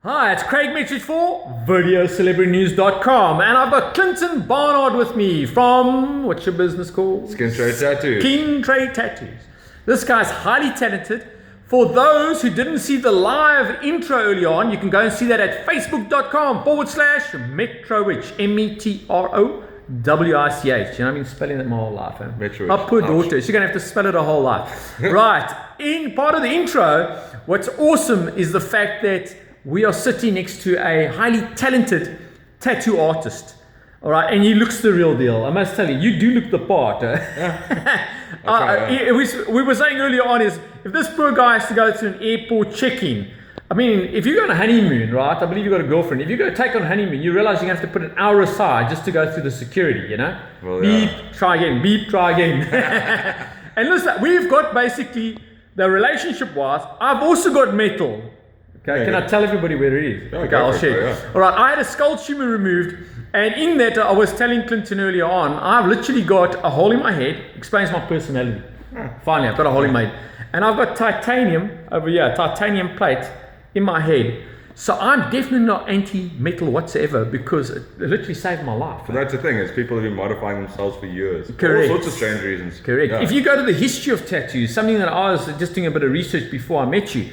Hi, it's Craig Metrowich for VideoCelebrityNews.com, and I've got Clinton Barnard with me from, what's your business called? Skin Trade Tattoos. Skin Trade Tattoos. This guy's highly talented. For those who didn't see the live intro early on, you can go and see that at facebook.com/Metrowich, Metrowich. You know, I've been spelling it my whole life. Metrowich. My poor daughter, she's going to have to spell it her whole life. Right, in part of the intro, what's awesome is the fact that we are sitting next to a highly talented tattoo artist. All right, and he looks the real deal. I must tell you, you do look the part. We were saying earlier on is, if this poor guy has to go to an airport check-in, I mean, if you go on a honeymoon, right, I believe you've got a girlfriend, if you go take on a honeymoon, you realize you're going to have to put an hour aside just to go through the security, you know? Well, beep, try again, beep, try again. And listen, we've got basically, the relationship-wise, I've also got metal. Okay, can I tell everybody where it is? Okay, I'll share. All right, I had a skull tumor removed, and in that, I was telling Clinton earlier on, I've literally got a hole in my head, explains my personality. Finally, I've got a hole in my head. And I've got titanium over here, titanium plate in my head. So I'm definitely not anti-metal whatsoever, because it literally saved my life. But that's the thing, is people have been modifying themselves for years. Correct. All sorts of strange reasons. Correct. Yeah. If you go to the history of tattoos, something that I was just doing a bit of research before I met you,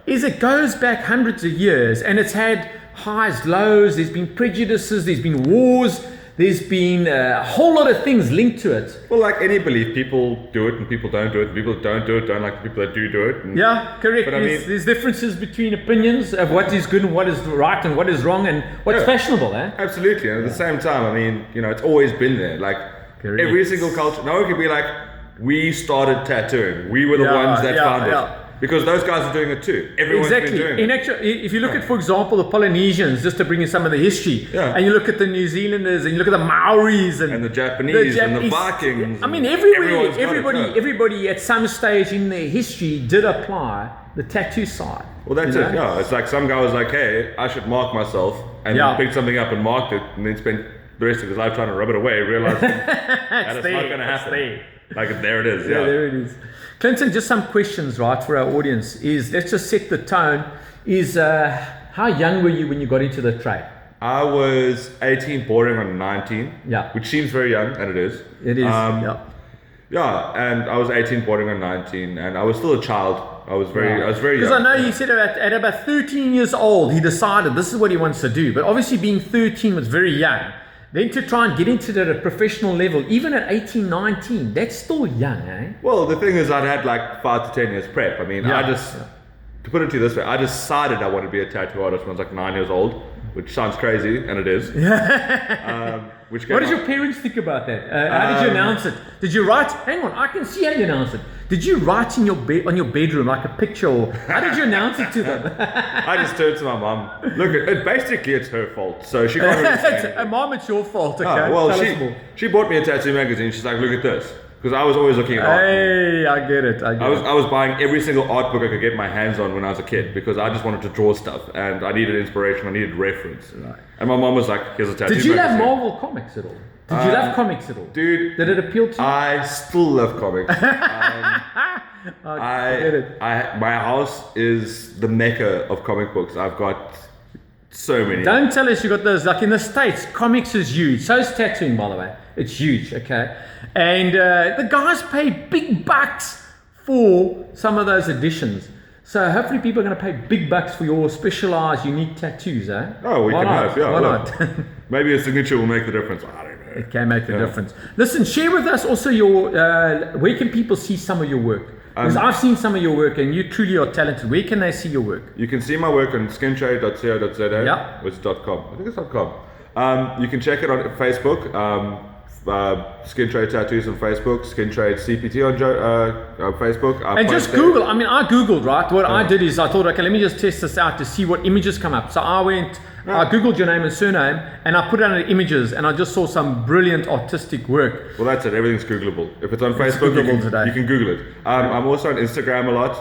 is it goes back hundreds of years, and it's had highs, lows, there's been prejudices, there's been wars, there's been a whole lot of things linked to it. Well, like any belief, people do it and people don't do it, and people that don't do it don't like the people that do it. And yeah, correct. But There's differences between opinions of what is good and what is right and what is wrong and what's fashionable, eh? Absolutely, and at the same time, I mean, you know, it's always been there. Like, correct. Every single culture, no one can be like, we started tattooing, we were the ones that found it. Because those guys are doing it too. Everyone's been doing it. In actual, if you look at, for example, the Polynesians, just to bring in some of the history, and you look at the New Zealanders, and you look at the Maoris, and the Japanese, and the Vikings. I mean, everybody at some stage in their history did apply the tattoo side. Well, that's it. Yeah, it's like some guy was like, "Hey, I should mark myself," and picked something up and marked it, and then spent the rest of his life trying to rub it away, realizing that it's not going to happen. Like, there it is. Yeah, there it is. Clinton, just some questions, right, for our audience. Let's just set the tone. How young were you when you got into the trade? I was 18, bordering on 19. Yeah. Which seems very young, and it is. It is. Yeah, and I was 18, bordering on 19, and I was still a child. I was very young. Because I know you said at about 13 years old, he decided this is what he wants to do. But obviously, being 13 was very young. Then to try and get into it at a professional level, even at 18, 19, that's still young, eh? Well, the thing is, I'd had like 5 to 10 years prep. I mean, to put it to you this way, I decided I wanted to be a tattoo artist when I was like 9 years old, which sounds crazy, and it is. What did your parents think about that? How did you announce it? Did you write? Hang on, I can see how you announced it. Did you write in your on your bedroom like a picture, or how did you announce it to them? I just turned to my mom. Look, basically it's her fault, so she can't really say anything. Mom, it's your fault. Okay. Well, she bought me a tattoo magazine. She's like, look at this, because I was always looking at art. Hey, I get it. I was buying every single art book I could get my hands on when I was a kid, because I just wanted to draw stuff and I needed inspiration. I needed reference. Right. And my mom was like, here's a tattoo magazine. Did you have Marvel comics at all? Did you love comics at all? Dude. Did it appeal to you? I still love comics. My house is the mecca of comic books. I've got so many. Don't tell us you got those. Like in the States, comics is huge. So is tattooing, by the way. It's huge, okay? And the guys pay big bucks for some of those editions. So hopefully people are going to pay big bucks for your specialized, unique tattoos, eh? Oh, we can hope, yeah. Why not? Maybe a signature will make the difference. I don't know. It can make the difference. Listen, share with us also your, where can people see some of your work? Because I've seen some of your work and you truly are talented. Where can they see your work? You can see my work on skintrade.co.za, which is .com. I think it's .com. You can check it on Facebook. Skin Trade Tattoos on Facebook, Skin Trade CPT on Facebook. And just Google. I mean, I Googled, right? What I did is I thought, okay, let me just test this out to see what images come up. So I went, I Googled your name and surname, and I put it under images, and I just saw some brilliant artistic work. Well, that's it. Everything's Googleable. If it's on Facebook, you can Google it. I'm also on Instagram a lot.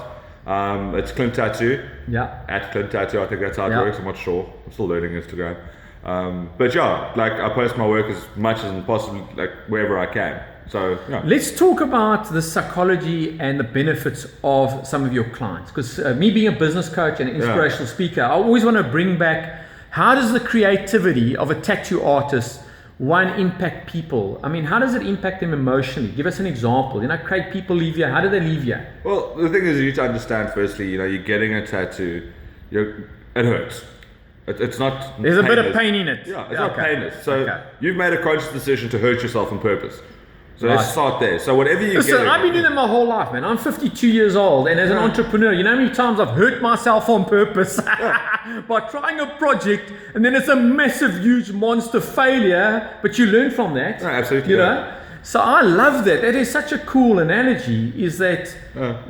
It's Clint Tattoo. Yeah. At Clint Tattoo. I think that's how it works. I'm not sure. I'm still learning Instagram. But yeah, like I post my work as much as possible, like wherever I can. So yeah. Let's talk about the psychology and the benefits of some of your clients. Because me being a business coach and an inspirational speaker, I always want to bring back, how does the creativity of a tattoo artist, one, impact people? I mean, how does it impact them emotionally? Give us an example. Craig, people leave you. How do they leave you? Well, the thing is, you need to understand firstly, you're getting a tattoo, it hurts. It's not There's a bit of painless. pain in it. Yeah, it's not painless. So you've made a conscious decision to hurt yourself on purpose. So let's start there. So whatever you Listen, I've been doing that my whole life, man. I'm 52 years old, and as an entrepreneur, you know how many times I've hurt myself on purpose by trying a project, and then it's a massive, huge monster failure, but you learn from that. No, absolutely. You know? So I love that. That is such a cool analogy, is that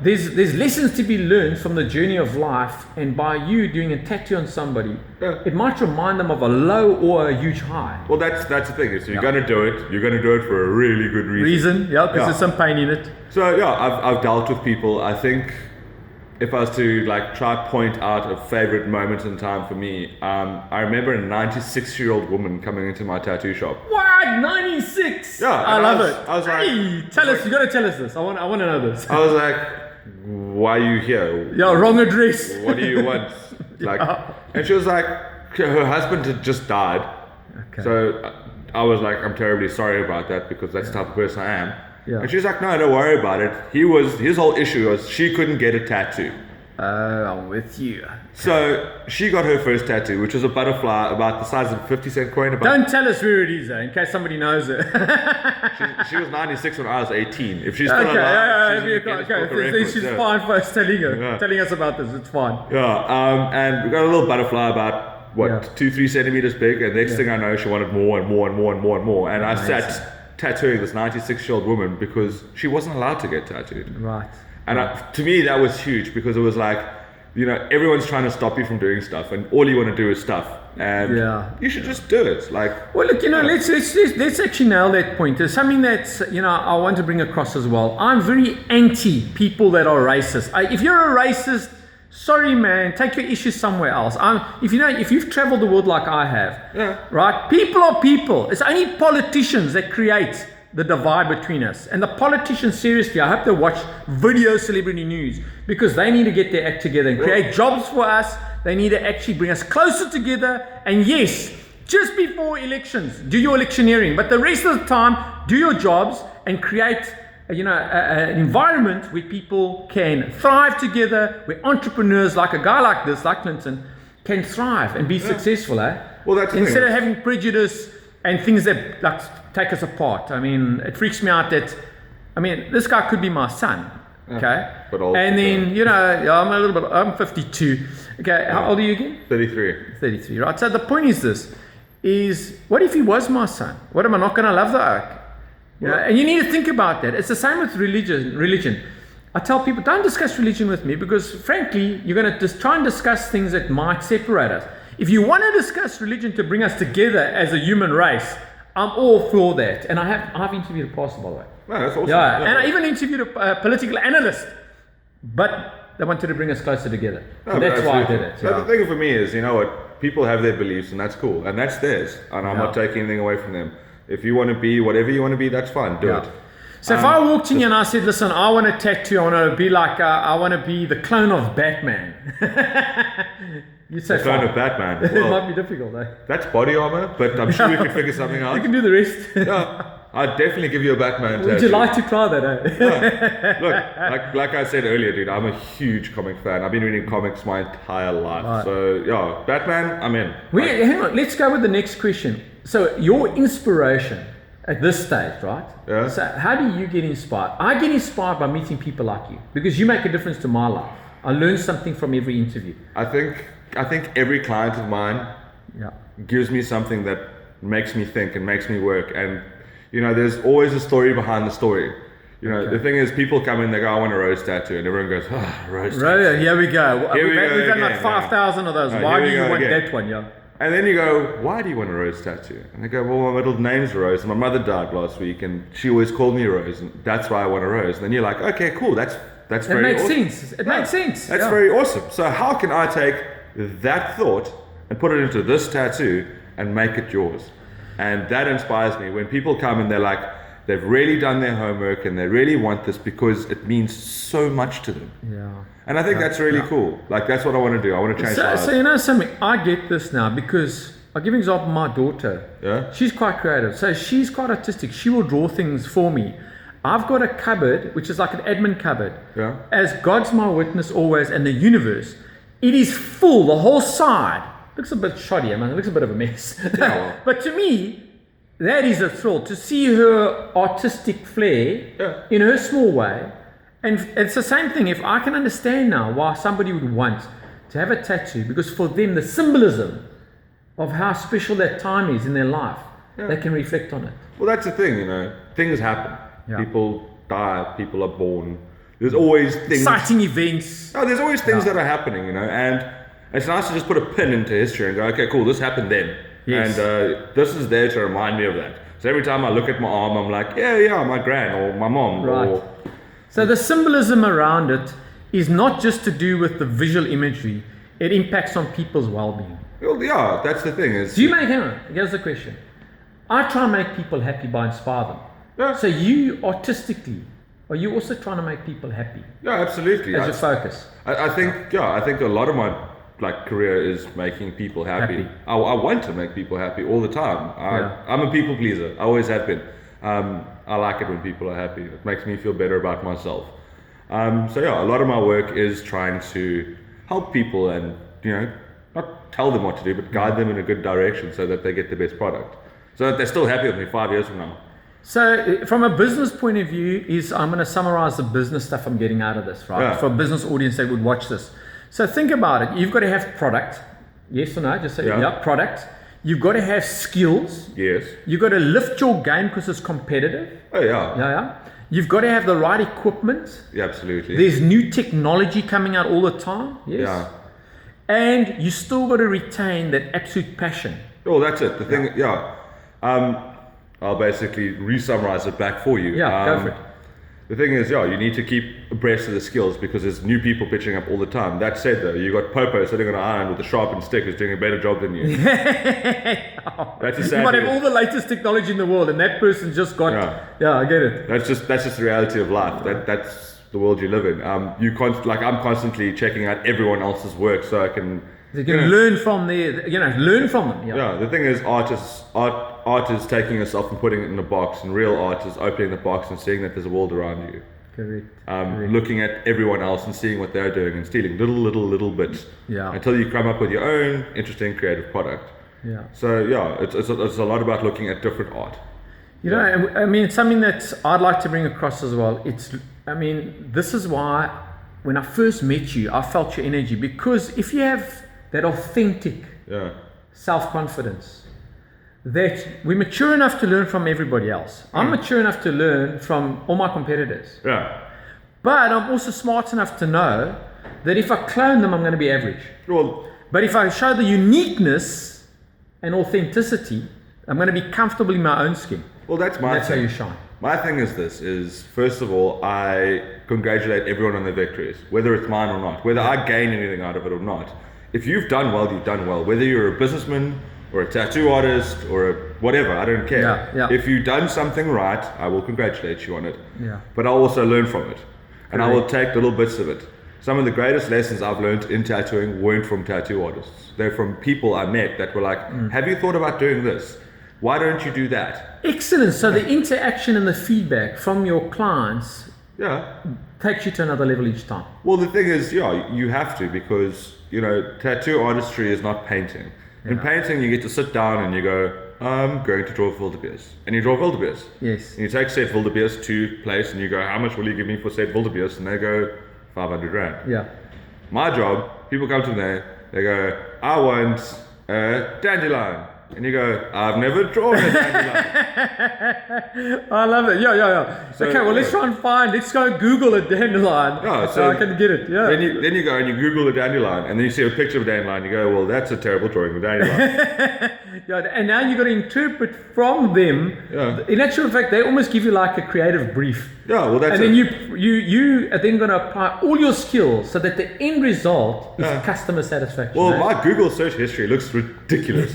there's lessons to be learned from the journey of life, and by you doing a tattoo on somebody, it might remind them of a low or a huge high. Well, that's the thing. Is you're going to do it. You're going to do it for a really good reason. Because there's some pain in it. So yeah, I've dealt with people. I think if I was to try point out a favorite moment in time for me, I remember a 96-year-old woman coming into my tattoo shop. What? 96? Yeah, I love it. I was hey, tell us. You got to tell us this. I want to know this. I was like, why are you here? Yeah, wrong address. What do you want? And she was like, her husband had just died. Okay. So I was like, I'm terribly sorry about that, because that's the type of person I am. Yeah. And she's like, no, don't worry about it. His whole issue was she couldn't get a tattoo. I'm with you. So she got her first tattoo, which was a butterfly about the size of a 50-cent coin. Don't tell us where it is, though, in case somebody knows it. She was 96 when I was 18. If she's still alive, she's fine for us telling us about this. It's fine. Yeah, and we got a little butterfly about 2-3 centimeters big, and next thing I know, she wanted more and more and more and more and more. And I sat tattooing this 96-year-old woman because she wasn't allowed to get tattooed. Right. And to me, that was huge, because it was like, everyone's trying to stop you from doing stuff, and all you want to do is stuff, and you should just do it. Well, look, let's actually nail that point. There's something that's I want to bring across as well. I'm very anti people that are racist. If you're a racist, sorry, man, take your issues somewhere else. If you've traveled the world like I have, right? People are people. It's only politicians that create the divide between us. And the politicians, seriously, I hope they watch video celebrity news, because they need to get their act together and create jobs for us. They need to actually bring us closer together. And yes, just before elections, do your electioneering, but the rest of the time, do your jobs and create an environment where people can thrive together, where entrepreneurs like a guy like this, like Clinton, can thrive and be successful. Well, that's instead of having prejudice and things that take us apart. I mean, it freaks me out that, this guy could be my son, okay? But old, and then, I'm 52. Okay, how old are you again? 33, right? So the point is this, what if he was my son? What, am I not going to love the oak? And you need to think about that. It's the same with religion. I tell people, don't discuss religion with me, because frankly, you're going to just try and discuss things that might separate us. If you want to discuss religion to bring us together as a human race, I'm all for that. And I've interviewed a pastor, by the way. No, that's awesome. Yeah, and I even interviewed a political analyst, but they wanted to bring us closer together. So that's why I did it. The thing for me is, people have their beliefs, and that's cool, and that's theirs, and I'm not taking anything away from them. If you want to be whatever you want to be, that's fine. Do it. So if I walked in and I said, listen, I want a tattoo, I want to be I want to be the clone of Batman. You'd say, the clone of Batman. Well, it might be difficult, though. That's body armor, but I'm sure we can figure something out. You can do the rest. Yeah, I'd definitely give you a Batman tattoo. Would you like to try that, Look, like I said earlier, dude, I'm a huge comic fan. I've been reading comics my entire life. Right. So, Batman, I'm in. Hang on, let's go with the next question. So, your inspiration at this stage, right? Yeah. So, how do you get inspired? I get inspired by meeting people like you, because you make a difference to my life. I learn something from every interview. I think every client of mine gives me something that makes me think and makes me work. And, there's always a story behind the story. The thing is, people come in, they go, I want a rose tattoo. And everyone goes, rose tattoo. Here we go. We've done like again, 5,000 of those. Why do you want that one? Yeah. And then you go, why do you want a rose tattoo? And they go, well, my middle name's Rose, and my mother died last week, and she always called me Rose, and that's why I want a rose. And then you're like, okay, cool, that's very awesome. It makes sense. That's very awesome. So how can I take that thought and put it into this tattoo and make it yours? And that inspires me. When people come and they're like, they've really done their homework and they really want this because it means so much to them. Yeah. And I think that's really cool. Like, that's what I want to do. I want to change lives. So you know something, I get this now because I'll give you an example. My daughter, she's quite creative. So she's quite artistic. She will draw things for me. I've got a cupboard, which is like an admin cupboard. Yeah. As God's my witness always, and the universe, it is full, the whole side. Looks a bit shoddy, I mean, it looks a bit of a mess. But to me, that is a thrill to see her artistic flair in her small way. And it's the same thing. If I can understand now why somebody would want to have a tattoo, because for them, the symbolism of how special that time is in their life, they can reflect on it. Well, that's the thing, you know, things happen. People die, people are born. There's always things. Exciting events. Oh, there's always things that are happening, you know, and it's nice to just put a pin into history and go, okay, cool, this happened then. Yes. And this is there to remind me of that. So every time I look at my arm, I'm like, yeah, my gran or my mom. Right. So the symbolism around it is not just to do with the visual imagery, it impacts on people's well-being. Well, yeah, that's the thing. Do you make, hang on, here's the question. I try and make people happy by inspire them. Yeah. So you artistically, are you also trying to make people happy? Yeah, absolutely. As your focus? I think a lot of my career is making people happy. I want to make people happy all the time. I'm a people pleaser. I always have been. I like it when people are happy. It makes me feel better about myself. So a lot of my work is trying to help people and, you know, not tell them what to do, but guide them in a good direction so that they get the best product. So that they're still happy with me 5 years from now. So from a business point of view, I'm going to summarize the business stuff I'm getting out of this, right? For a business audience that would watch this. So think about it. You've got to have product. Yes or no? Just say, product. You've got to have skills. Yes. You've got to lift your game because it's competitive. Oh, yeah. Yeah. You've got to have the right equipment. Yeah, absolutely. There's new technology coming out all the time. Yes. Yeah. And you still got to retain that absolute passion. Oh, that's it. The thing, I'll basically re-summarize it back for you. Go for it. The thing is, you need to keep abreast of the skills because there's new people pitching up all the time. That said, though, you got Popo sitting on an island with a sharpened stick who's doing a better job than you. That's a sad you might have all the latest technology in the world, and that person just got. Yeah, I get it. That's just the reality of life. That's the world you live in. I'm constantly checking out everyone else's work so I can. You can learn from learn from them. Yeah. The thing is, art is taking yourself and putting it in a box, and real art is opening the box and seeing that there's a world around you. Correct. Looking at everyone else and seeing what they're doing and stealing little bits. Yeah. Until you come up with your own interesting creative product. Yeah. So it's a lot about looking at different art. You know, I mean, it's something that I'd like to bring across as well. This is why when I first met you, I felt your energy, because if you have that authentic self-confidence, that we're mature enough to learn from everybody else. I'm mature enough to learn from all my competitors. Yeah. But I'm also smart enough to know that if I clone them, I'm going to be average. Well, but if I show the uniqueness and authenticity, I'm going to be comfortable in my own skin. Well, that's how you shine. My thing is first of all, I congratulate everyone on their victories, whether it's mine or not, whether I gain anything out of it or not. If you've done well, you've done well. Whether you're a businessman or a tattoo artist or whatever, I don't care. Yeah. If you've done something right, I will congratulate you on it. Yeah. But I'll also learn from it. And I will take little bits of it. Some of the greatest lessons I've learned in tattooing weren't from tattoo artists. They're from people I met that were like, have you thought about doing this? Why don't you do that? Excellent. So the interaction and the feedback from your clients takes you to another level each time. Well, the thing is, you have to, because, tattoo artistry is not painting. In painting, you get to sit down and you go, I'm going to draw wildebeest. And you draw wildebeest. Yes. And you take said wildebeest to place and you go, how much will you give me for said wildebeest? And they go, 500 rand. Yeah. My job, people come to me, they go, I want a dandelion. And you go, I've never drawn a dandelion. I love it. Yeah. So, okay, well, let's go Google a dandelion. So I can get it. Yeah. Then you go and you Google a dandelion, and then you see a picture of a dandelion. You go, well, that's a terrible drawing of a dandelion. And now you've got to interpret from them. Yeah. In actual fact, they almost give you like a creative brief. Yeah, well, that's and then you are then going to apply all your skills so that the end result is customer satisfaction. Well, my Google search history looks ridiculous.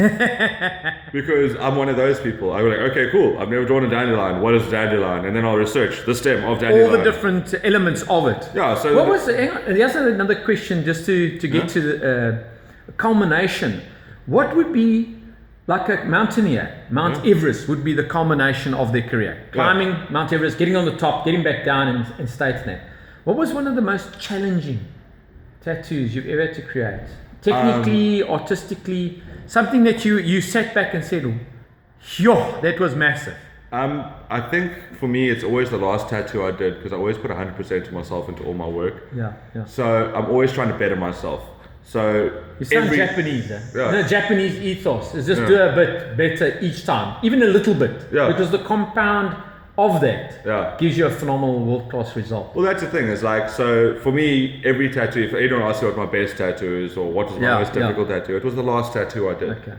because I'm one of those people. I go like, okay, cool. I've never drawn a dandelion. What is a dandelion? And then I'll research the stem of dandelion. All the different elements of it. Yeah. So what was there's another question just to get to the culmination. What would be like a mountaineer? Mount Everest would be the culmination of their career. Climbing Mount Everest, getting on the top, getting back down, and stating that. What was one of the most challenging tattoos you've ever had to create? Technically, artistically, something that you sat back and said, yo, that was massive. I think for me, it's always the last tattoo I did, because I always put 100% of myself into all my work. Yeah. So I'm always trying to better myself. So you sound Japanese, The Japanese ethos is just do a bit better each time, even a little bit, because the compound of that gives you a phenomenal world-class result. Well, that's the thing, is like, so for me, every tattoo, if anyone asks me what my best tattoo is or what was my most difficult tattoo, it was the last tattoo I did. Okay.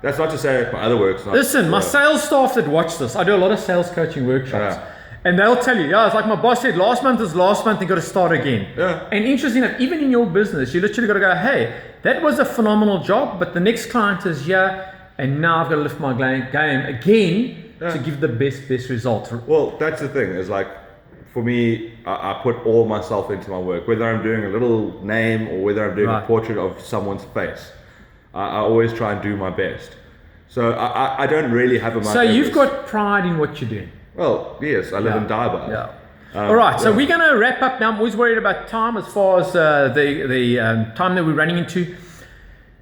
That's not to say my other work's not. Listen, my sales staff that watch this, I do a lot of sales coaching workshops. And they'll tell you, it's like my boss said, last month is last month, you got to start again. Yeah. And interesting enough, even in your business, you literally got to go, hey, that was a phenomenal job, but the next client is here, and now I've got to lift my game again to give the best result. Well, that's the thing, is like, for me, I put all myself into my work, whether I'm doing a little name or whether I'm doing a portrait of someone's face. I always try and do my best. So I don't really have a. So you've got pride in what you're doing. Well, yes, I live in Durban. Yeah. All right, so we're going to wrap up now. I'm always worried about time as far as the time that we're running into.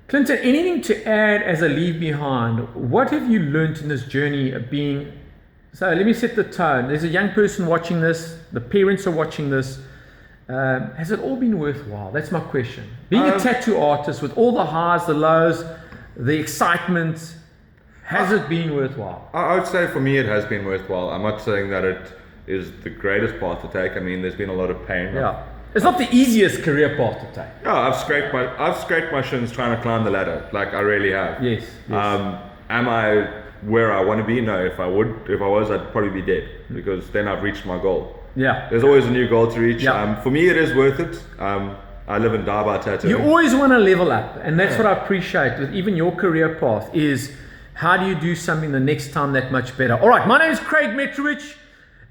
Clinton, anything to add as a leave behind? What have you learned in this journey of being? So let me set the tone. There's a young person watching this. The parents are watching this. Has it all been worthwhile? That's my question. Being a tattoo artist with all the highs, the lows, the excitement, has it been worthwhile? I would say for me it has been worthwhile. I'm not saying that it is the greatest path to take. I mean, there's been a lot of pain. Yeah. It's not the easiest career path to take. Yeah, I've scraped my shins trying to climb the ladder. Like, I really have. Yes. Am I where I want to be? No. If I was, I'd probably be dead, because then I've reached my goal. Yeah. There's always a new goal to reach. Yeah. For me, it is worth it. I live in Durban tattooing. You always want to level up, and that's what I appreciate with even your career path is how do you do something the next time that much better. All right, my name is Craig Metrowich,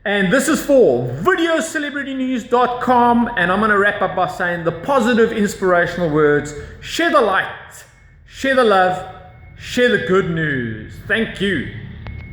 and this is for videocelebritynews.com, and I'm going to wrap up by saying the positive, inspirational words: share the light, share the love, share the good news. Thank you.